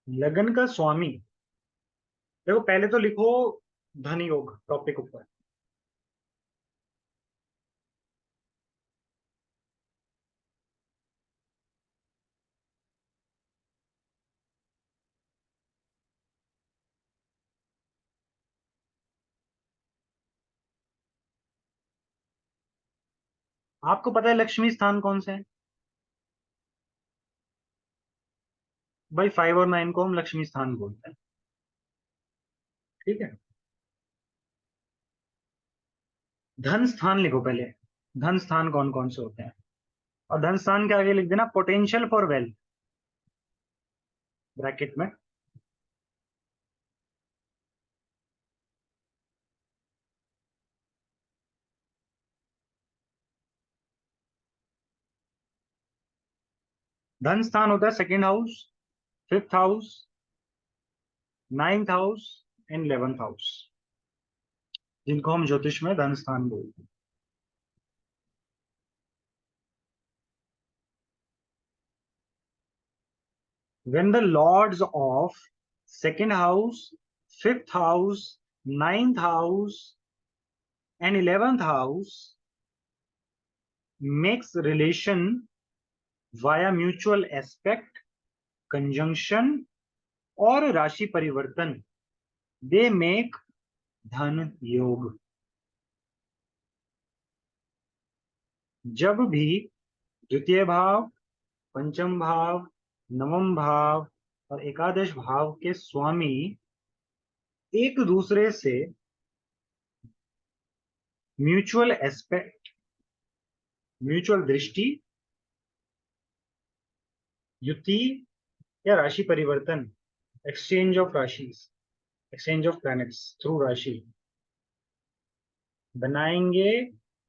लगन का स्वामी। देखो पहले तो लिखो धन योग टॉपिक ऊपर। आपको पता है लक्ष्मी स्थान कौन से है? भाई 5 और 9 को हम लक्ष्मी स्थान बोलते हैं। ठीक है। धन स्थान लिखो पहले। धन स्थान कौन कौन से होते हैं? और धन स्थान के आगे लिख देना पोटेंशियल फॉर वेल्थ, ब्रैकेट में। धन स्थान होता है second house, fifth house, ninth house and 11th house, जिनको हम ज्योतिष में धन स्थान बोलते हैं। When the lords of second house, fifth house, ninth house, and 11th house makes relation via mutual aspect, conjunction, और राशि परिवर्तन, they make धन योग। जब भी द्वितीय भाव, पंचम भाव, नवम भाव और एकादश भाव के स्वामी एक दूसरे से म्यूचुअल एस्पेक्ट, म्यूचुअल दृष्टि, युति या राशि परिवर्तन, एक्सचेंज ऑफ राशि, एक्सचेंज ऑफ प्लैनेट्स थ्रू राशि बनाएंगे,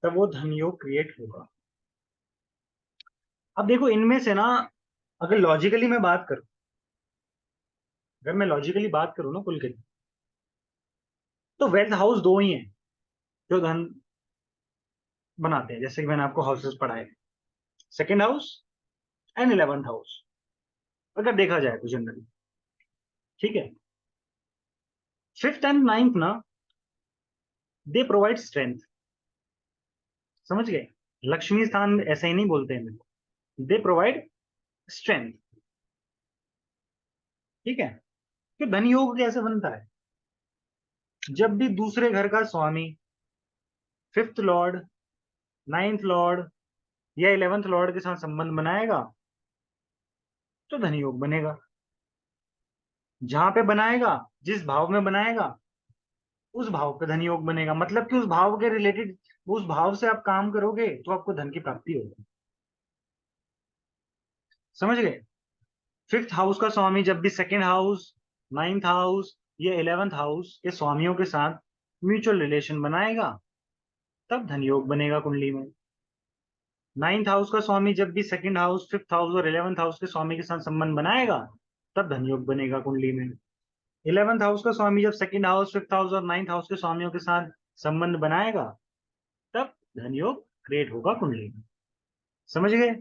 तब वो धन योग क्रिएट होगा। अब देखो इनमें से ना, अगर लॉजिकली मैं बात करूं, अगर मैं लॉजिकली बात करूं ना कुल के, तो वेल्थ हाउस दो ही हैं जो धन बनाते हैं, जैसे कि मैंने आपको हाउसेस पढ़ाए, second house and 11th house, अगर देखा जाए तो जनरली। ठीक है। फिफ्थ एंड नाइन्थ ना, दे प्रोवाइड स्ट्रेंथ। समझ गए? लक्ष्मी स्थान ऐसे ही नहीं बोलते हैं, दे प्रोवाइड स्ट्रेंथ। ठीक है। तो धन योग कैसे बनता है? जब भी दूसरे घर का स्वामी फिफ्थ लॉर्ड, नाइन्थ लॉर्ड या 11th लॉर्ड के साथ संबंध बनाएगा, तो धन योग बनेगा। जहां पे बनाएगा, जिस भाव में बनाएगा, उस भाव पे धन योग बनेगा। मतलब कि उस भाव के रिलेटेड, उस भाव से आप काम करोगे तो आपको धन की प्राप्ति होगी। समझ गए? फिफ्थ हाउस का स्वामी जब भी सेकेंड हाउस, नाइन्थ हाउस या 11th हाउस के स्वामियों के साथ म्यूचुअल रिलेशन बनाएगा, तब धन योग बनेगा कुंडली में। नाइन्थ हाउस का स्वामी जब भी सेकंड हाउस, फिफ्थ हाउस और 11th हाउस के स्वामी के साथ संबंध बनाएगा, तब धन योग बनेगा कुंडली में। 11th हाउस का स्वामी जब सेकंड हाउस, फिफ्थ हाउस और 9th हाउस के स्वामियों के साथ संबंध बनाएगा, तब धन योग क्रिएट होगा कुंडली में। समझ गए?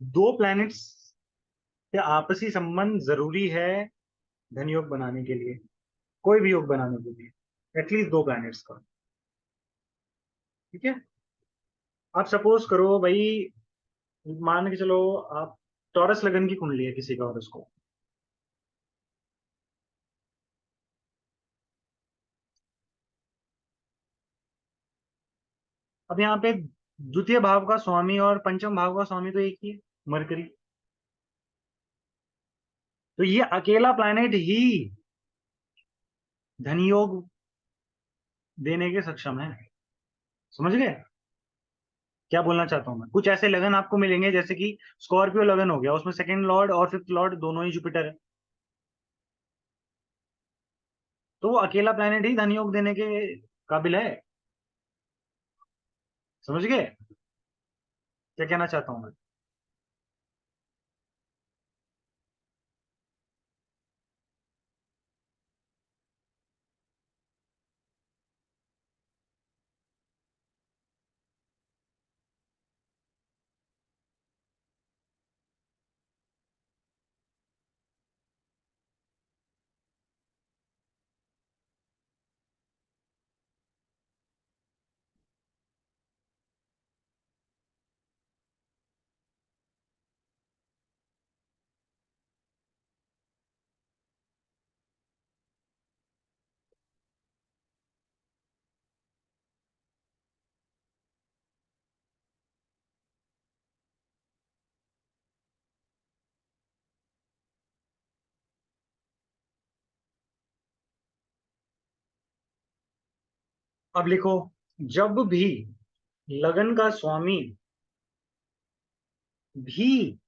दो प्लैनेट्स के आपसी संबंध जरूरी है धन योग बनाने के लिए, कोई भी योग बनाने के लिए एटलीस्ट दो प्लैनेट्स का। ठीक है। आप सपोज करो भाई, मान के चलो आप, टॉरस लगन की कुंडली है किसी का और उसको, अब यहाँ पे द्वितीय भाव का स्वामी और पंचम भाव का स्वामी तो एक ही है, मरकरी। तो ये अकेला प्लैनेट ही धन योग देने के सक्षम है। समझ गए क्या बोलना चाहता हूं मैं? कुछ ऐसे लगन आपको मिलेंगे, जैसे कि स्कॉर्पियो लगन हो गया, उसमें सेकंड लॉर्ड और फिफ्थ लॉर्ड दोनों ही जुपिटर है, तो वो अकेला प्लैनेट ही धन योग देने के काबिल है। समझ गए क्या कहना चाहता हूं मैं? अब लिखो, जब भी लगन का स्वामी भी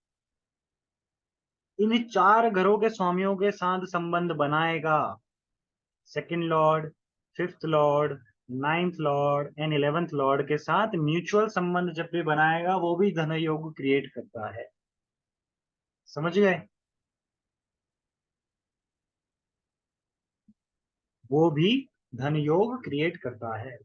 इन चार घरों के स्वामियों के साथ संबंध बनाएगा, second Lord, fifth Lord, ninth Lord and 11th Lord के साथ म्यूचुअल संबंध जब भी बनाएगा, वो भी धन योग क्रिएट करता है। समझ गए? वो भी धन योग क्रिएट करता है।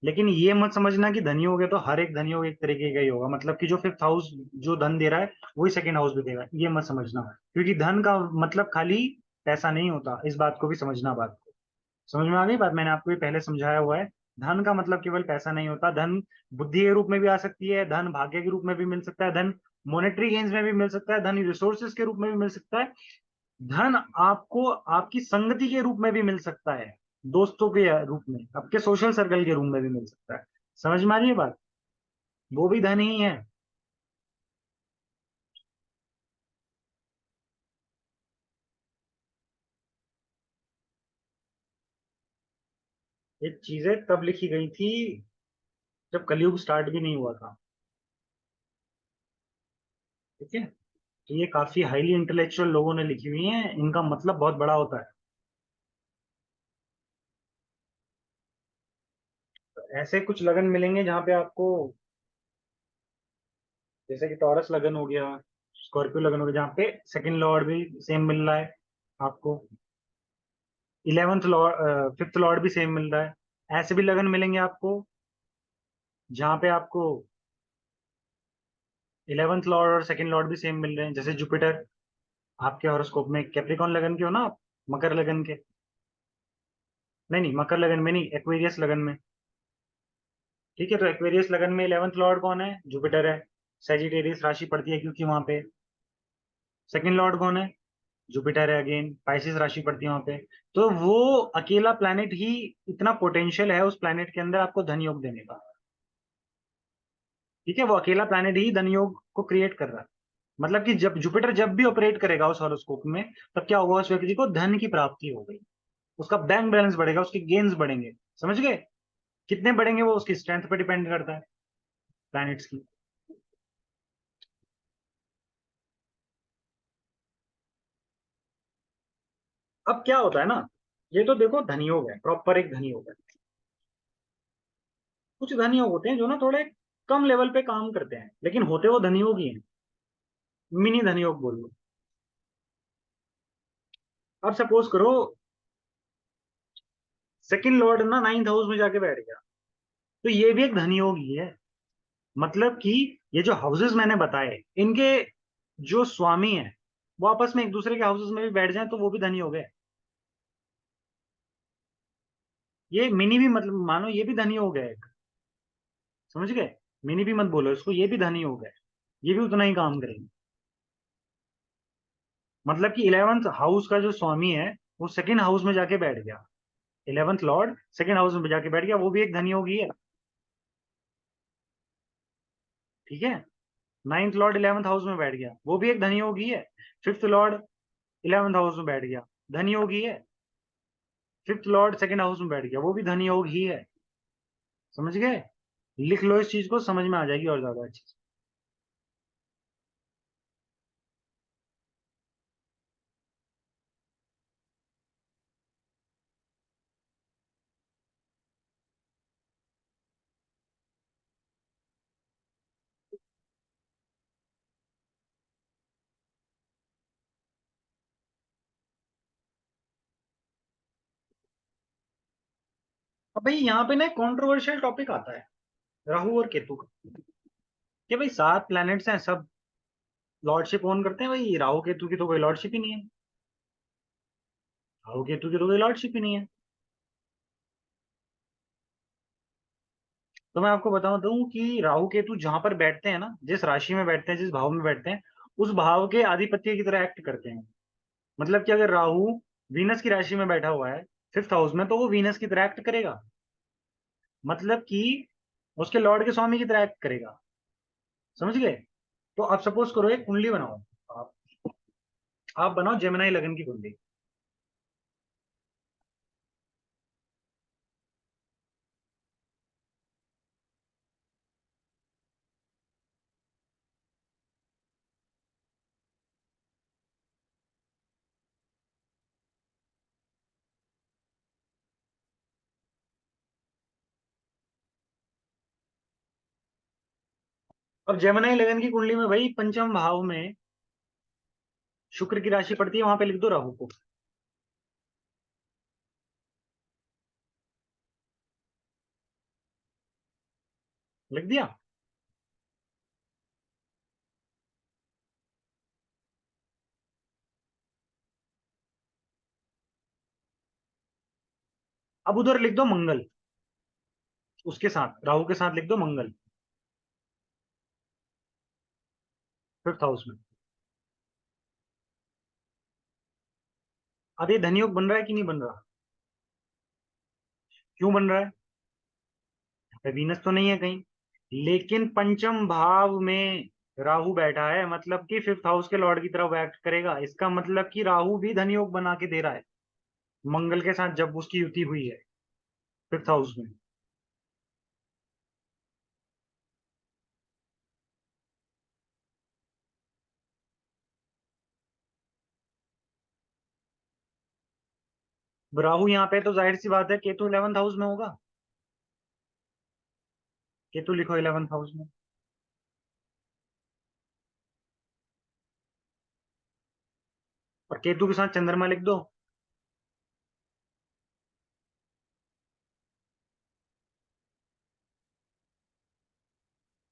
लेकिन ये मत समझना कि धनी हो गया तो हर एक धनी योग एक तरीके का ही होगा, मतलब कि जो फिफ्थ हाउस जो धन दे रहा है वही सेकंड हाउस भी देगा, ये मत समझना। क्योंकि धन का मतलब खाली पैसा नहीं होता, इस बात को भी समझना। बात को समझ में आ गई? बात मैंने आपको ये पहले समझाया हुआ है। धन का मतलब केवल पैसा नहीं होता, धन बुद्धि के रूप में भी आ सकती है, धन भाग्य के रूप में भी मिल सकता है, धन मॉनेटरी गेन्स में भी मिल सकता है, धन रिसोर्सेज के रूप में भी मिल सकता है, धन आपको आपकी संगति के रूप में भी मिल सकता है, दोस्तों के रूप में, आपके सोशल सर्कल के रूप में भी मिल सकता है। समझ में आ रही है बात? वो भी धन ही है। ये चीजें तब लिखी गई थी जब कलयुग स्टार्ट भी नहीं हुआ था। ठीक है? तो ये काफी हाईली इंटेलेक्चुअल लोगों ने लिखी हुई है, इनका मतलब बहुत बड़ा होता है। तो ऐसे कुछ लगन मिलेंगे जहाँ पे आपको, जैसे कि टॉरस लगन हो गया, स्कॉर्पियो लगन हो गया, जहाँ पे सेकंड लॉर्ड भी सेम मिल रहा है आपको, 11th लॉर्ड, फिफ्थ लॉर्ड भी सेम मिल रहा है। ऐसे भी लगन मिलेंगे आपको जहाँ पे आपको 11th लॉर्ड और सेकंड लॉर्ड भी सेम मिल रहे हैं, जैसे जुपिटर आपके हॉरोस्कोप में कैप्रिकॉन लगन के हो ना आप, मकर लगन के, नहीं नहीं मकर लगन में नहीं, एक्वेरियस लगन में। ठीक है? तो एक्वेरियस लगन में 11th लॉर्ड कौन है? जुपिटर है। सेजिटेरियस राशि पड़ती है क्योंकि वहां पे। सेकंड लॉर्ड कौन है? जुपिटर है, अगेन पाइसिस राशि पड़ती है वहां पे। तो वो अकेला प्लैनेट ही इतना पोटेंशियल है उस प्लैनेट के अंदर आपको धन योग देने का। ठीक है? वो अकेला प्लैनेट ही धन योग को क्रिएट कर रहा है। मतलब कि जब जुपिटर जब भी ऑपरेट करेगा उस हॉरोस्कोप में, तब क्या होगा? उस व्यक्ति को धन की प्राप्ति हो गई, उसका बैंक बैलेंस बढ़ेगा, उसके गेन्स बढ़ेंगे। समझ गए? कितने बढ़ेंगे वो उसकी स्ट्रेंथ पर डिपेंड करता है, प्लैनेट्स की। अब क्या होता है ना, ये तो देखो धनी योग है, प्रॉपर एक धनी योग है। कुछ धनी योग होते हैं जो ना थोड़े कम लेवल पे काम करते हैं, लेकिन होते वो धनी योग ही हैं। मिनी धनी योग बोल लो। अब सपोज करो सेकंड लॉर्ड ना 9th हाउस में जाके बैठ गया, तो ये भी एक धनी योग ही है। मतलब कि ये जो हाउसेस मैंने बताए, इनके जो स्वामी है वो आपस में एक दूसरे के हाउसेस में भी बैठ जाए तो वो भी धनी हो गए। ये मिनी भी मतलब मानो ये भी धनी हो गया एक। समझ गए? मिनी भी मत बोलो इसको, ये भी धनी हो गए, ये भी उतना ही काम करेंगे। मतलब कि 11th हाउस का जो स्वामी है वो सेकंड हाउस में जाके बैठ गया, 11th लॉर्ड सेकंड हाउस में जाके बैठ गया, वो भी एक धनी होगी है। ठीक है? 9th लॉर्ड 11th हाउस में बैठ गया, वो भी एक धनी होगी है। फिफ्थ लॉर्ड 11th हाउस में बैठ गया, धनी होगी है। फिफ्थ लॉर्ड सेकंड हाउस में बैठ गया, वो भी धनी योग ही है। समझ गए? लिख लो इस चीज को, समझ में आ जाएगी और ज्यादा अच्छी। अब भाई यहाँ पे ना कंट्रोवर्शियल टॉपिक आता है, राहु और केतु का। कि भाई 7 प्लैनेट्स हैं, सब लॉर्डशिप ओन करते हैं, भाई राहु केतु की तो कोई लॉर्डशिप ही नहीं है। राहु केतु की तो कोई लॉर्डशिप ही नहीं है। तो मैं आपको बता दूं कि राहु केतु जहां पर बैठते हैं ना, जिस राशि में बैठते हैं, जिस भाव में बैठते हैं, उस भाव के आधिपत्य की तरह एक्ट करते हैं। मतलब कि अगर राहु वीनस की राशि में बैठा हुआ है फिफ्थ हाउस में, तो वो वीनस की तरह एक्ट करेगा। मतलब कि उसके लॉर्ड के स्वामी की तरह एक्ट करेगा। समझ गए? तो आप सपोज करो एक कुंडली बनाओ, आप आप बनाओ जेमिनी लगन की कुंडली। और जेमिनी लगन की कुंडली में भाई पंचम भाव में शुक्र की राशि पड़ती है, वहां पे लिख दो राहु को। लिख दिया। अब उधर लिख दो मंगल, उसके साथ राहु के साथ लिख दो मंगल, 5th हाउस में। अब ये धनयोग बन रहा है कि नहीं बन रहा? क्यों बन रहा है? वीनस तो नहीं है कहीं, लेकिन पंचम भाव में राहु बैठा है, मतलब कि 5th हाउस के लॉर्ड की तरफ एक्ट करेगा। इसका मतलब कि राहु भी धनयोग बना के दे रहा है मंगल के साथ, जब उसकी युति हुई है 5th हाउस में। राहु यहाँ पे तो जाहिर सी बात है केतु 11th हाउस में होगा। केतु लिखो 11th हाउस में। और केतु के साथ चंद्रमा लिख दो।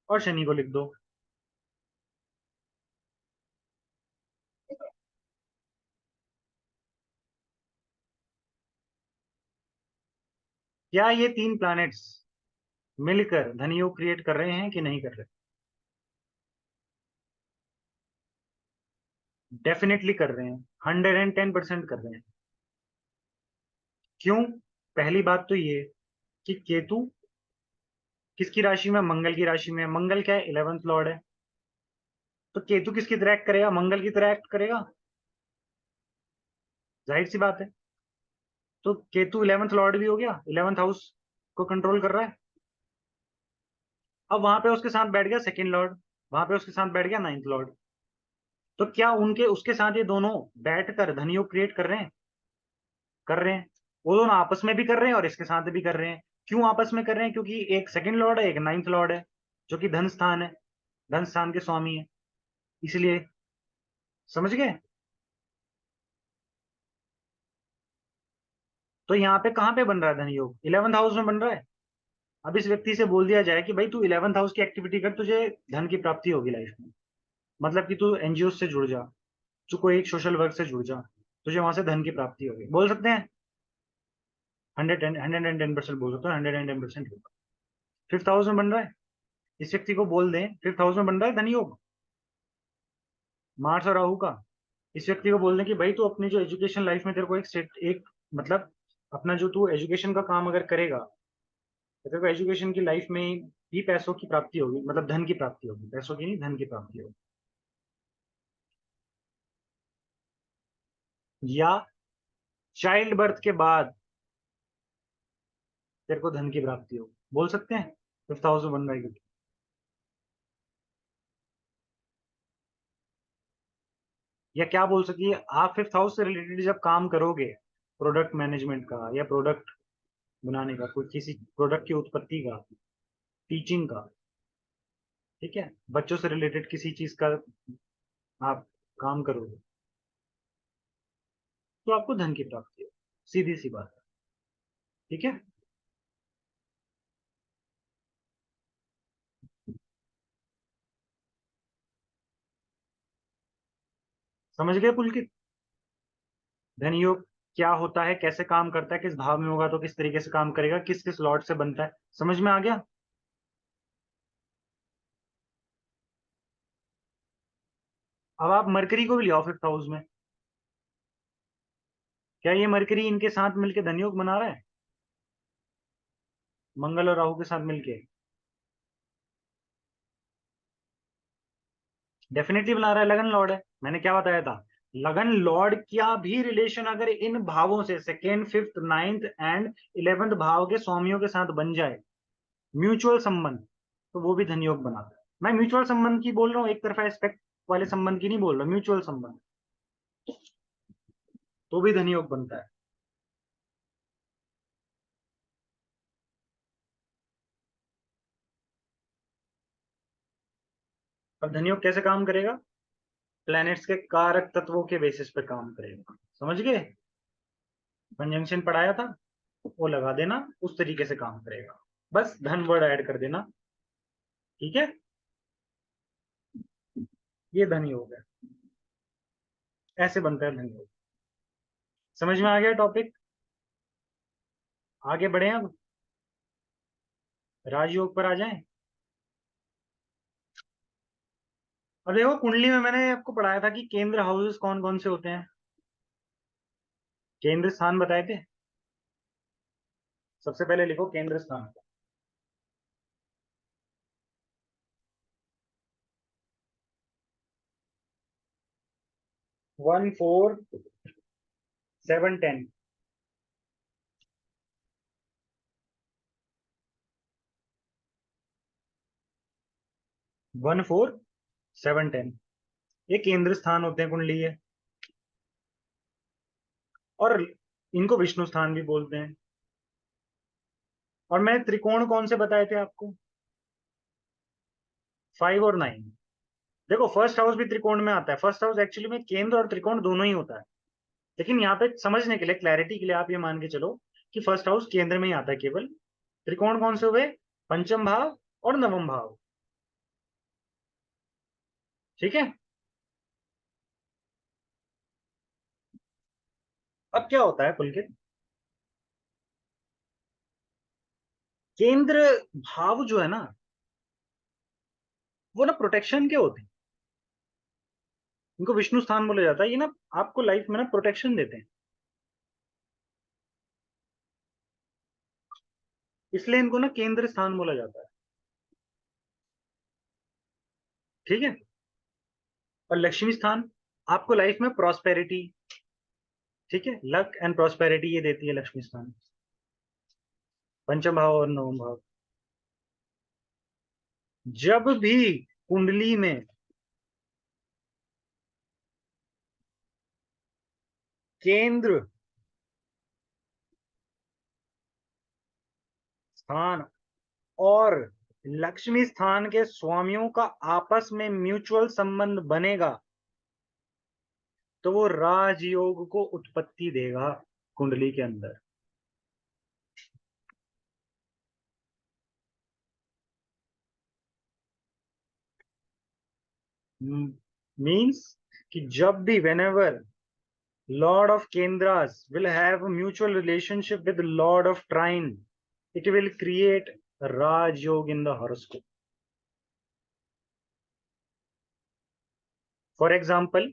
और शनि को लिख दो। क्या ये तीन प्लैनेट्स मिलकर धनयोग क्रिएट कर रहे हैं कि नहीं कर रहे? डेफिनेटली कर रहे हैं, 110% कर रहे हैं। क्यों? पहली बात तो ये कि केतु किसकी राशि में? मंगल की राशि में। मंगल क्या है? 11th लॉर्ड है। तो केतु किसकी तरह एक्ट करेगा? मंगल की तरह एक्ट करेगा, जाहिर सी बात है। तो केतु 11th लॉर्ड भी हो गया, 11th हाउस को कंट्रोल कर रहा है। अब वहां पे उसके साथ बैठ गया सेकंड लॉर्ड, वहां पे उसके साथ बैठ गया 9th लॉर्ड। तो क्या उनके उसके साथ ये दोनों बैठकर धनयोग क्रिएट कर रहे हैं? कर रहे हैं। वो दोनों आपस में भी कर रहे हैं और इसके साथ भी कर रहे हैं। क्यों आपस में कर रहे हैं? क्योंकि एक सेकंड लॉर्ड है, एक 9th लॉर्ड है, जो कि धन स्थान है, धन स्थान के स्वामी है, इसलिए। समझ गए? तो यहाँ पे कहाँ पे बन रहा है धनयोग? 11th हाउस में बन रहा है। अब इस व्यक्ति से बोल दिया जाए कि भाई तू 11th हाउस की एक्टिविटी कर, तुझे धन की प्राप्ति होगी लाइफ में। मतलब कि तू एनजीओ से जुड़ जा, तू कोई एक सोशल वर्क से जुड़ जा, तुझे वहां से धन की प्राप्ति होगी, बोल सकते हैं। 110% बोल सकते हो, 110% होगा। 5th हाउस में बन रहा है, इस व्यक्ति को बोल दें 5th हाउस में बन रहा है धनयोग, मार्स और राहु का। इस व्यक्ति को बोल दें कि भाई तू अपनी जो एजुकेशन लाइफ में तेरे को एक सेट एक मतलब अपना जो तू एजुकेशन का काम अगर करेगा, तो तेरे को एजुकेशन की लाइफ में ही पैसों की प्राप्ति होगी, मतलब धन की प्राप्ति होगी, पैसों की नहीं, धन की प्राप्ति होगी। या चाइल्ड बर्थ के बाद तेरे को धन की प्राप्ति होगी, बोल सकते हैं। 5th हाउस में बन रहा है क्योंकि। या क्या बोल सकिए, आप 5th हाउस से रिलेटेड जब काम करोगे, प्रोडक्ट मैनेजमेंट का या प्रोडक्ट बनाने का, कोई किसी प्रोडक्ट की उत्पत्ति का, टीचिंग का, ठीक है, बच्चों से रिलेटेड किसी चीज का आप काम करोगे, तो आपको धन की प्राप्ति हो, सीधी सी बात है। ठीक है। समझ गए पुलकित? धन योग क्या होता है, कैसे काम करता है, किस भाव में होगा तो किस तरीके से काम करेगा, किस किस लॉट से बनता है, समझ में आ गया? अब आप मरकरी को भी ले आओ 5th हाउस में। क्या ये मरकरी इनके साथ मिलकर धन योग बना रहा है, मंगल और राहु के साथ मिलके? डेफिनेटली बना रहा है, लगन लॉर्ड है। मैंने क्या बताया था? लगन लॉर्ड क्या भी रिलेशन अगर इन भावों से, second, fifth, ninth and 11th भाव के स्वामियों के साथ बन जाए, म्यूचुअल संबंध, तो वो भी धनयोग बनाता है। मैं म्यूचुअल संबंध की बोल रहा हूँ, एक तरफा एस्पेक्ट वाले संबंध की नहीं बोल रहा, म्यूचुअल संबंध, तो भी धनयोग बनता है। अब धनयोग कैसे काम करेगा? प्लैनेट्स के कारक तत्वों के बेसिस पे काम करेगा। समझ गए? कंजंक्शन पढ़ाया था, वो लगा देना, उस तरीके से काम करेगा। बस धन वर्ड ऐड कर देना। ठीक है, ये धनयोग है, ऐसे बनता है धनयोग। समझ में आ गया टॉपिक? आगे बढ़े अब राजयोग पर आ जाएं। अब देखो कुंडली में मैंने आपको पढ़ाया था कि केंद्र हाउसेस कौन कौन से होते हैं। केंद्र स्थान बताए थे। सबसे पहले लिखो केंद्र स्थान। 1 4 7 10। 1 4 7 10 ये केंद्र स्थान होते हैं कुंडली है। और इनको विष्णु स्थान भी बोलते हैं। और मैं त्रिकोण कौन से बताए थे आपको? 5 और 9। देखो फर्स्ट हाउस भी त्रिकोण में आता है। फर्स्ट हाउस एक्चुअली में केंद्र और त्रिकोण दोनों ही होता है, लेकिन यहाँ पे समझने के लिए, क्लैरिटी के लिए आप ये मान के चलो कि फर्स्ट हाउस केंद्र में ही आता है केवल। त्रिकोण कौन से हुए? पंचम भाव और नवम भाव। ठीक है। अब क्या होता है पुलकित? केंद्र भाव जो है ना, वो ना प्रोटेक्शन के होते हैं। इनको विष्णु स्थान बोला जाता है। ये ना आपको लाइफ में ना प्रोटेक्शन देते हैं, इसलिए इनको ना केंद्र स्थान बोला जाता है। ठीक है। और लक्ष्मी स्थान आपको लाइफ में प्रॉस्पेरिटी, ठीक है, लक एंड प्रॉस्पेरिटी ये देती है लक्ष्मी स्थान। पंचम भाव और नवम भाव। जब भी कुंडली में केंद्र स्थान और लक्ष्मी स्थान के स्वामियों का आपस में म्यूचुअल संबंध बनेगा, तो वो राजयोग को उत्पत्ति देगा कुंडली के अंदर। मीन्स कि जब भी whenever Lord of Kendras will have a mutual relationship with Lord of Trine, it will create Raj Yoga in the horoscope. For example,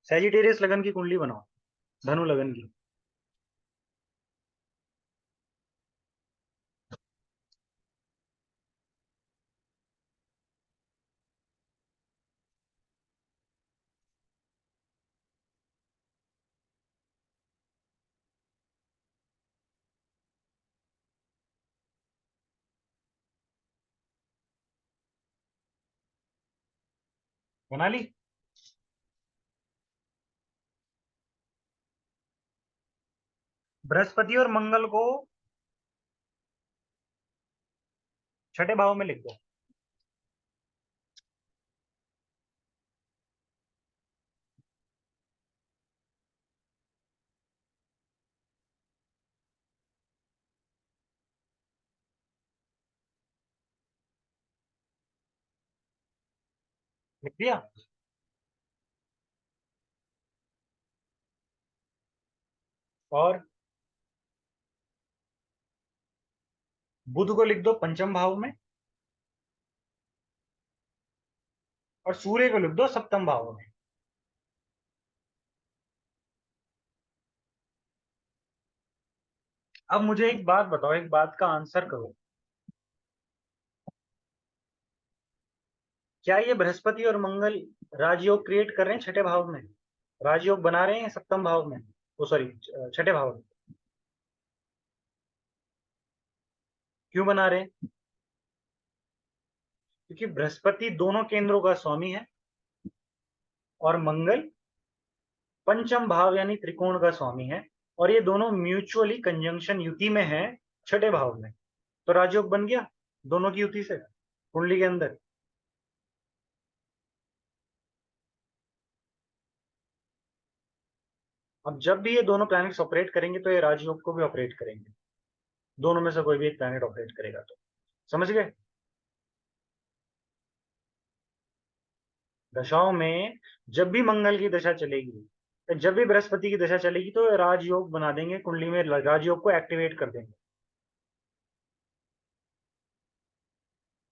Sagittarius लगन की कुंडली बनाओ, धनु लगन की। बना ली? बृहस्पति और मंगल को छठे भाव में लिख दो। लिख दिया? और बुध को लिख दो पंचम भाव में, और सूर्य को लिख दो सप्तम भाव में। अब मुझे एक बात बताओ, एक बात का आंसर करो। क्या ये बृहस्पति और मंगल राजयोग क्रिएट कर रहे हैं छठे भाव में? राजयोग बना रहे हैं सप्तम भाव में, ओ सॉरी छठे भाव में? क्यों बना रहे हैं? क्योंकि बृहस्पति दोनों केंद्रों का स्वामी है और मंगल पंचम भाव यानी त्रिकोण का स्वामी है, और ये दोनों म्यूचुअली कंजंक्शन युति में है, छठे भाव में, तो राजयोग बन गया दोनों की युति से कुंडली के अंदर। अब जब भी ये दोनों प्लैनेट्स ऑपरेट करेंगे तो ये राजयोग को भी ऑपरेट करेंगे, दोनों में से कोई भी एक प्लैनेट ऑपरेट करेगा तो। समझ गए? दशाओं में जब भी मंगल की दशा चलेगी, जब भी बृहस्पति की दशा चलेगी, तो राजयोग बना देंगे कुंडली में, राजयोग को एक्टिवेट कर देंगे।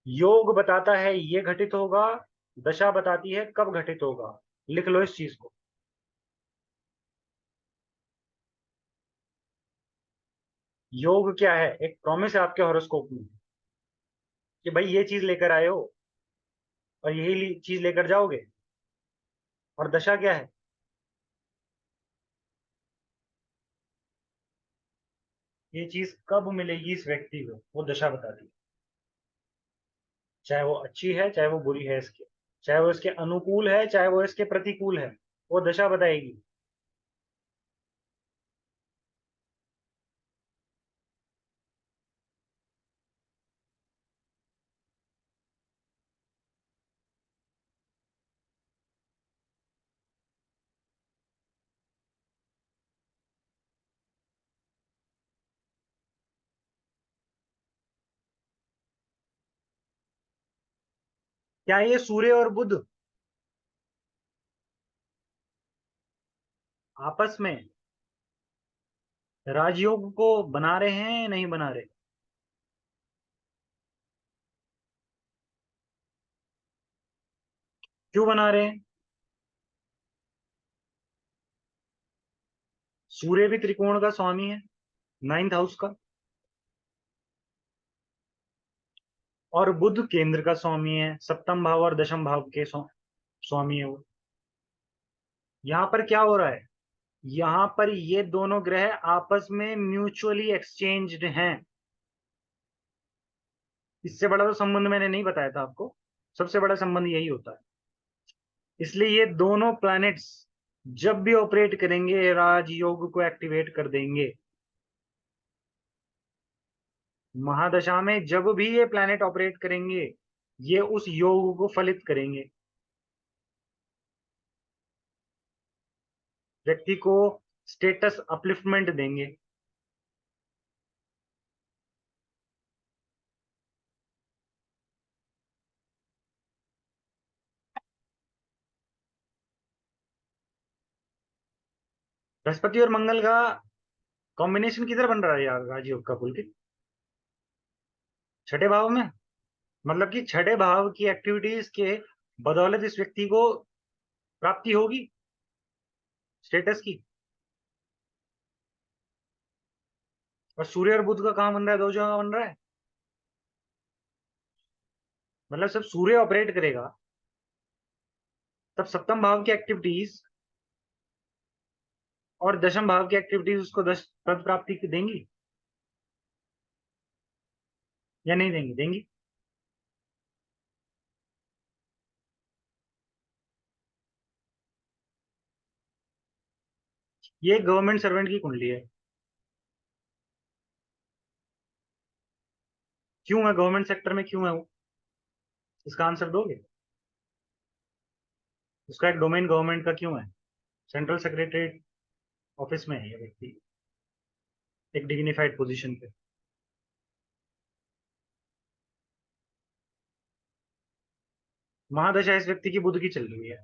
योग बताता है ये घटित होगा, दशा बताती है कब घटित होगा। लिख लो इस चीज को। योग क्या है? एक प्रॉमिस है आपके हॉरोस्कोप में कि भाई ये चीज लेकर आए हो और यही चीज लेकर जाओगे। और दशा क्या है? ये चीज कब मिलेगी इस व्यक्ति को, वो दशा बताती है। चाहे वो अच्छी है चाहे वो बुरी है इसके, चाहे वो इसके अनुकूल है चाहे वो इसके प्रतिकूल है, वो दशा बताएगी। क्या ये सूर्य और बुध आपस में राजयोग को बना रहे हैं, नहीं बना रहे? क्यों बना रहे हैं? सूर्य भी त्रिकोण का स्वामी है, नाइन्थ हाउस का, और बुध केंद्र का स्वामी है, सप्तम भाव और दशम भाव के स्वामी है वो। यहाँ पर क्या हो रहा है? यहाँ पर ये दोनों ग्रह आपस में म्यूचुअली एक्सचेंज्ड हैं। इससे बड़ा तो संबंध मैंने नहीं बताया था आपको, सबसे बड़ा संबंध यही होता है। इसलिए ये दोनों प्लैनेट्स जब भी ऑपरेट करेंगे राजयोग को एक्टिवेट कर देंगे। महादशा में जब भी ये प्लैनेट ऑपरेट करेंगे, ये उस योग को फलित करेंगे, व्यक्ति को स्टेटस अपलिफ्टमेंट देंगे। बृहस्पति और मंगल का कॉम्बिनेशन किधर बन रहा है यार राजयोग का पुलकित? छठे भाव में। मतलब कि छठे भाव की एक्टिविटीज के बदौलत इस व्यक्ति को प्राप्ति होगी स्टेटस की। और सूर्य और बुध का कहाँ बन रहा है? दो जगह बन रहा है। मतलब सब सूर्य ऑपरेट करेगा तब सप्तम भाव की एक्टिविटीज और दशम भाव की एक्टिविटीज उसको दस पद प्राप्ति देंगी या नहीं देंगी? देंगी। ये गवर्नमेंट सर्वेंट की कुंडली है। क्यों है गवर्नमेंट सेक्टर में, क्यों है वो? इसका आंसर दोगे? उसका एक डोमेन गवर्नमेंट का क्यों है? सेंट्रल सेक्रेटरीट ऑफिस में है ये व्यक्ति, एक डिग्निफाइड पोजीशन पे। महादशा इस व्यक्ति की बुध की चल रही है।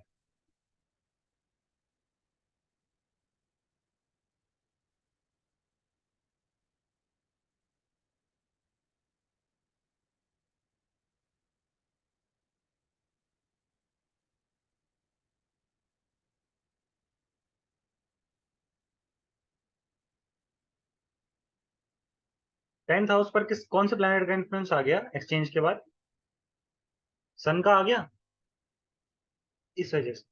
10th हाउस पर किस कौन से प्लेनेट का इन्फ्लुएंस आ गया एक्सचेंज के बाद? सन का आ गया। इस वजह से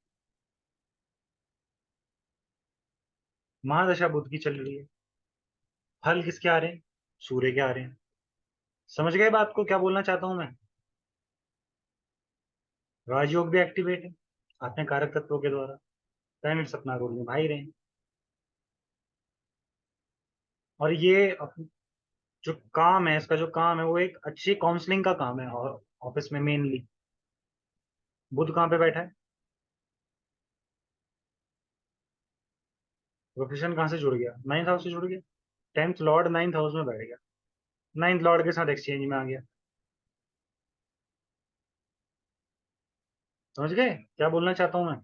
महादशा बुध की चल रही है। फल किसके आ रहे हैं? सूर्य के आ रहे हैं। समझ गए बात को, क्या बोलना चाहता हूं मैं? राजयोग भी एक्टिवेट है अपने कारक तत्वों के द्वारा, प्लैनेट्स अपना रोल निभा ही रहे हैं। और ये जो काम है, इसका जो काम है वो एक अच्छी काउंसलिंग का काम है, और ऑफिस में मेनली। बुध कहाँ पे बैठा है? प्रोफेशन कहाँ से जुड़ गया? नाइन्थ हाउस से जुड़ गया। 10th लॉर्ड 9th हाउस में बैठ गया, 9th लॉर्ड के साथ एक्सचेंज में आ गया। समझ गए क्या बोलना चाहता हूँ मैं?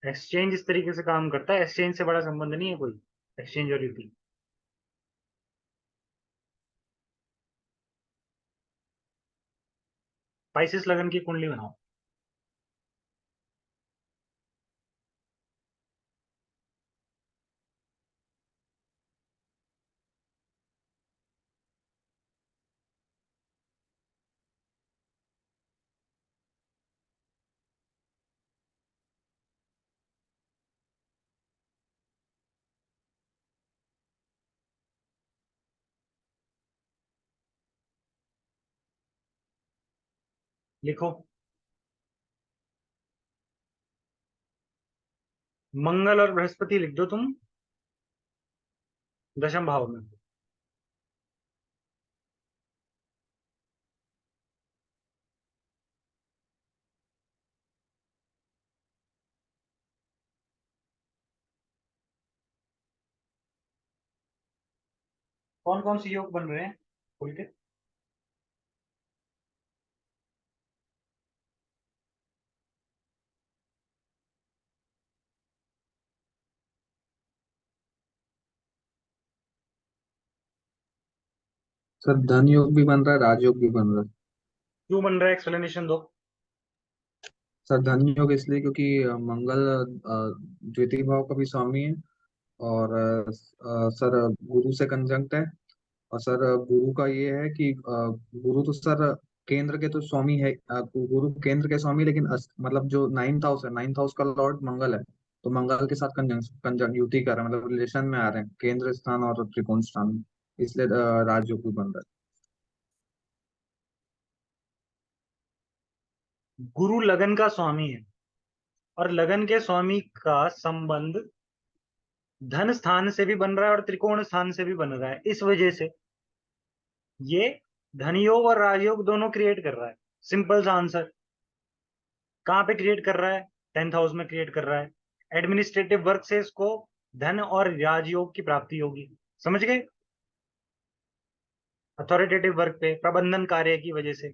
एक्सचेंज इस तरीके से काम करता है, एक्सचेंज से बड़ा संबंध नहीं है कोई, एक्सचेंज और यूपी। स्पाइसिस लगन की कुंडली बनाओ। लिखो। मंगल और बृहस्पति लिख दो तुम, 10th भाव में। कौन कौन से योग बन रहे हैं खुल के? सर धन योग भी बन रहा है, राजयोग भी बन रहा है। क्यों बन रहा है, एक्सप्लेनेशन दो। सर धन योग इसलिए क्योंकि मंगल द्वितीय भाव का भी स्वामी है। और सर गुरु से कंजंक्ट है। और सर गुरु का ये है कि गुरु तो सर केंद्र के तो स्वामी है। गुरु केंद्र के स्वामी, लेकिन मतलब जो नाइन्थ हाउस है, नाइन्थ हाउस का लॉर्ड मंगल है। तो मंगल के साथ कंजंक्टिविटी कर रहे हैं, मतलब रिलेशन में आ रहे हैं, केंद्र स्थान और त्रिकोण स्थान में। इसलिए राजयोग भी बन रहा है। गुरु लगन का स्वामी है, और लगन के स्वामी का संबंध धन स्थान से भी बन रहा है और त्रिकोण स्थान से भी बन रहा है। इस वजह से ये धन योग और राजयोग दोनों क्रिएट कर रहा है। सिंपल सा आंसर। कहाँ पे क्रिएट कर रहा है? 10th हाउस में क्रिएट कर रहा है। एडमिनिस्ट्रेटिव वर्क से इसको धन और राजयोग की प्राप्ति होगी। समझ गए? अथॉरिटेटिव वर्क पे, प्रबंधन कार्य की वजह से।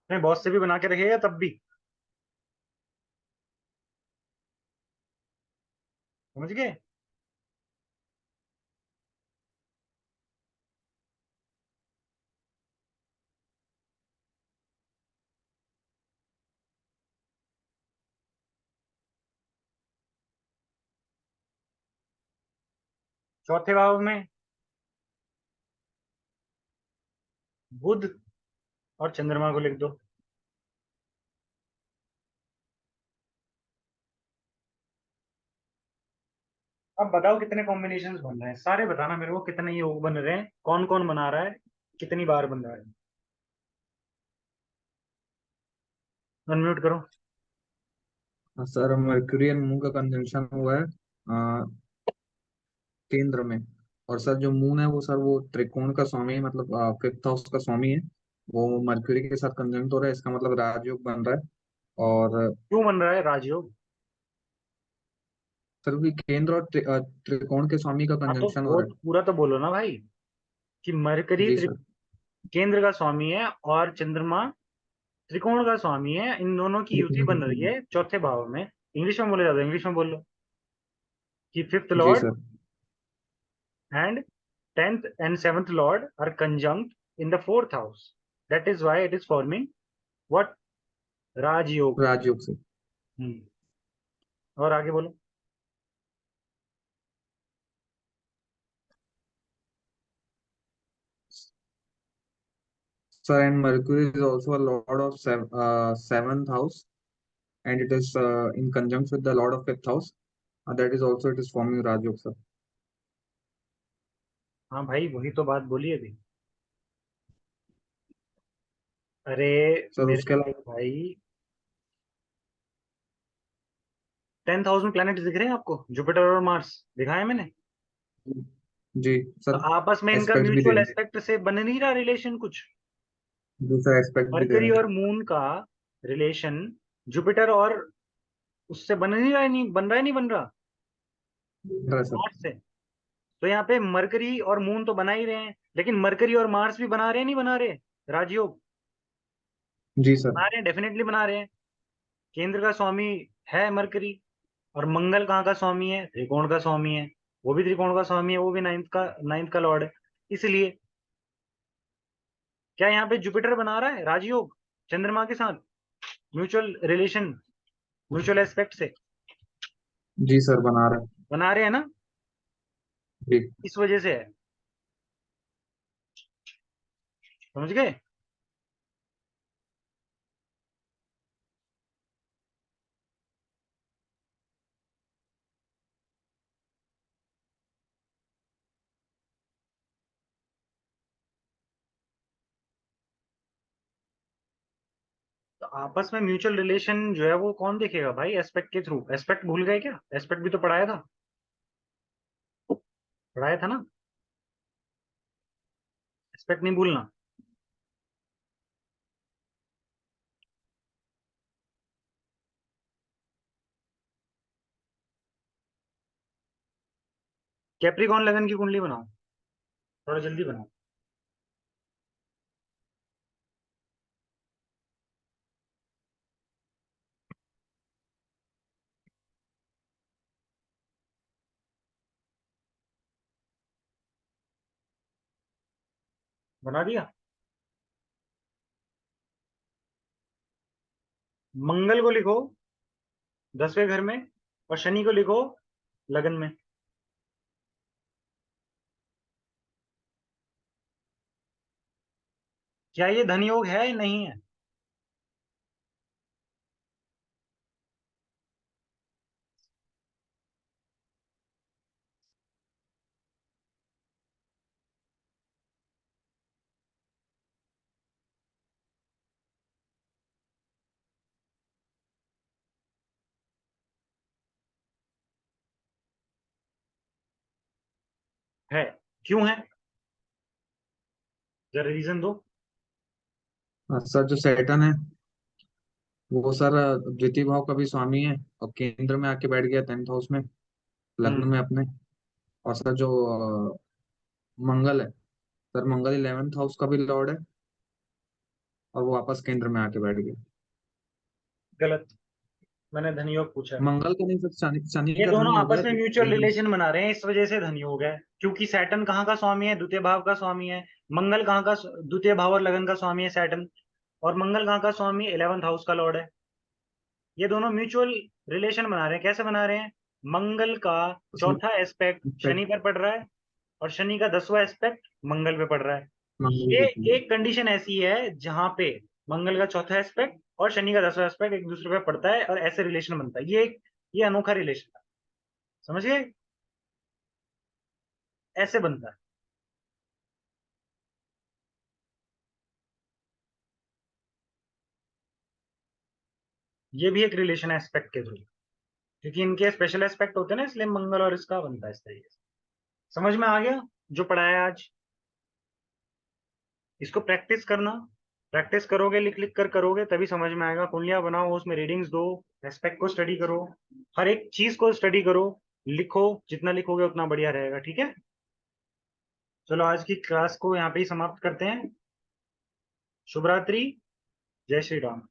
अपने बॉस से भी बना के रखेगा तब भी। समझ गए? चौथे भाव में बुध और चंद्रमा को लिख दो। अब बताओ कितने कॉम्बिनेशंस बन रहे हैं, सारे बताना मेरे को, कितने योग बन रहे हैं, कौन कौन बना रहा है, कितनी बार बन रहा है। अनम्यूट करो। सर मर्क्यूरी एंड मून का कंजंक्शन हुआ है केंद्र में। और सर जो मून है वो सर वो त्रिकोण का स्वामी है, मतलब फिफ्थ हाउस का स्वामी है। वो मर्क्यूरी के साथ कंजंक्ट हो रहा है, इसका मतलब राजयोग बन रहा है। और क्यों बन रहा है राजयोग? सर भी केंद्र और त्रिकोण के स्वामी का हाँ तो कंजंक्शन हो वो रहा है। पूरा तो बोलो ना भाई, कि मरकरी जी सर। केंद्र का स्वामी है और चंद्रमा त्रिकोण का स्वामी है, इन दोनों की युति बन रही है चौथे भाव में। इंग्लिश में बोले जाते, इंग्लिश में बोल लो कि फिफ्थ जी lord sir. and 10th and 7th lord are conjunct in the 4th house. That is why it is forming what? Raj Yoga. राजयोग से। और आगे बोलो। Sir and mercury is also a Lord of seventh house, and it is in conjunction with the lord of fifth house. That is also it is forming rajयोग sir. हाँ भाई, वही तो बात बोली अभी। अरे सर मेरे उसके प्यारे अलावा भाई, 10th हाउस में प्लैनेट्स दिख रहे हैं आपको, जुपिटर और मार्स दिखाया मैंने। जी तो सर। आपस में इनका एस्पेक्ट भी दे म्यूचुअल रहे एस्पेक्ट से बन नहीं रहा रिलेशन कुछ। हैं, दूसरा एस्पेक्ट भी दे मरकरी रहे और मून का रिलेशन जुपिटर और उससे बन नहीं रहा है, नहीं बन रहा है, नहीं बन रहा हैं सर। मार्स से। तो यहाँ पे मरकरी और मून तो बना ही रहे हैं, लेकिन मरकरी और मार्स भी बना रहे हैं, नहीं बना रहे राजयोग? जी सर। बना रहे हैं, डेफिनेटली बना रहे हैं। केंद्र का स्वामी है मरकरी, और मंगल कहाँ का स्वामी है? त्रिकोण का स्वामी है। वो भी त्रिकोण का स्वामी है, वो भी नाइन्थ का लॉर्ड है। इसलिए क्या यहाँ पे जुपिटर बना रहा है राजयोग चंद्रमा के साथ, म्यूचुअल रिलेशन, म्यूचुअल एस्पेक्ट से? जी सर, बना रहे हैं। बना रहे हैं ना। जी। इस वजह से है, समझ गए? तो आपस में म्यूचुअल रिलेशन जो है वो कौन देखेगा भाई? एस्पेक्ट के थ्रू। एस्पेक्ट भूल गए क्या? एस्पेक्ट भी तो पढ़ाया था, पढ़ाया था ना। एस्पेक्ट नहीं भूलना। कैप्रिकॉन लगन की कुंडली बनाओ, थोड़ा जल्दी बनाओ। बना दिया? मंगल को लिखो 10वें घर में, और शनि को लिखो लगन में। क्या ये धन योग है या नहीं है? है। क्यों है? जरा रीजन दो। सर जो सैटर्न है वो सर द्वितीय भाव का भी स्वामी है, और केंद्र में आके बैठ गया 10th हाउस में, लग्न हम्म। में अपने। और सर जो मंगल है, सर मंगल 11th हाउस का भी लॉर्ड है, और वो वापस केंद्र में आके बैठ गया। गलत। मैंने धन योग पूछा है। मंगल का नहीं सर, शनि शनि ये का धन दोनों योग आपस है। में म्यूचुअल रिलेशन बना रहे हैं, इस वजह से धन योग है। क्योंकि सैटर्न कहाँ का स्वामी है? द्वितीय भाव का स्वामी है। मंगल कहाँ का? द्वितीय भाव और लगन का स्वामी है सैटर्न। और मंगल कहाँ का स्वामी? 11th हाउस का लॉर्ड है। ये दोनों म्यूचुअल रिलेशन बना रहे हैं। कैसे बना रहे हैं? मंगल का उसमें चौथा एस्पेक्ट शनि इम्पैक्ट पर पड़ रहा है, और शनि का 10वां एस्पेक्ट मंगल पे पड़ रहा है। मंगल ये देती है। एक कंडीशन ऐसी है जहां पे मंगल का चौथा एस्पेक्ट और शनि का 10वां एस्पेक्ट एक दूसरे पे पड़ता है, और ऐसे रिलेशन बनता है। ये अनोखा रिलेशन है, समझ गए? ऐसे बनता है। ये भी एक रिलेशन है एस्पेक्ट के थ्रू, क्योंकि इनके स्पेशल एस्पेक्ट होते हैं ना, इसलिए मंगल और इसका बनता है इस तरीके से। समझ में आ गया जो पढ़ाया आज? इसको प्रैक्टिस करना। प्रैक्टिस करोगे, लिख लिख कर करोगे, तभी समझ में आएगा। कुंडलियां बनाओ, उसमें रीडिंग्स दो, एस्पेक्ट को स्टडी करो, हर एक चीज को स्टडी करो, लिखो। जितना लिखोगे उतना बढ़िया रहेगा, ठीक है? चलो आज की क्लास को यहाँ पे ही समाप्त करते हैं। शुभ रात्रि। जय श्री राम।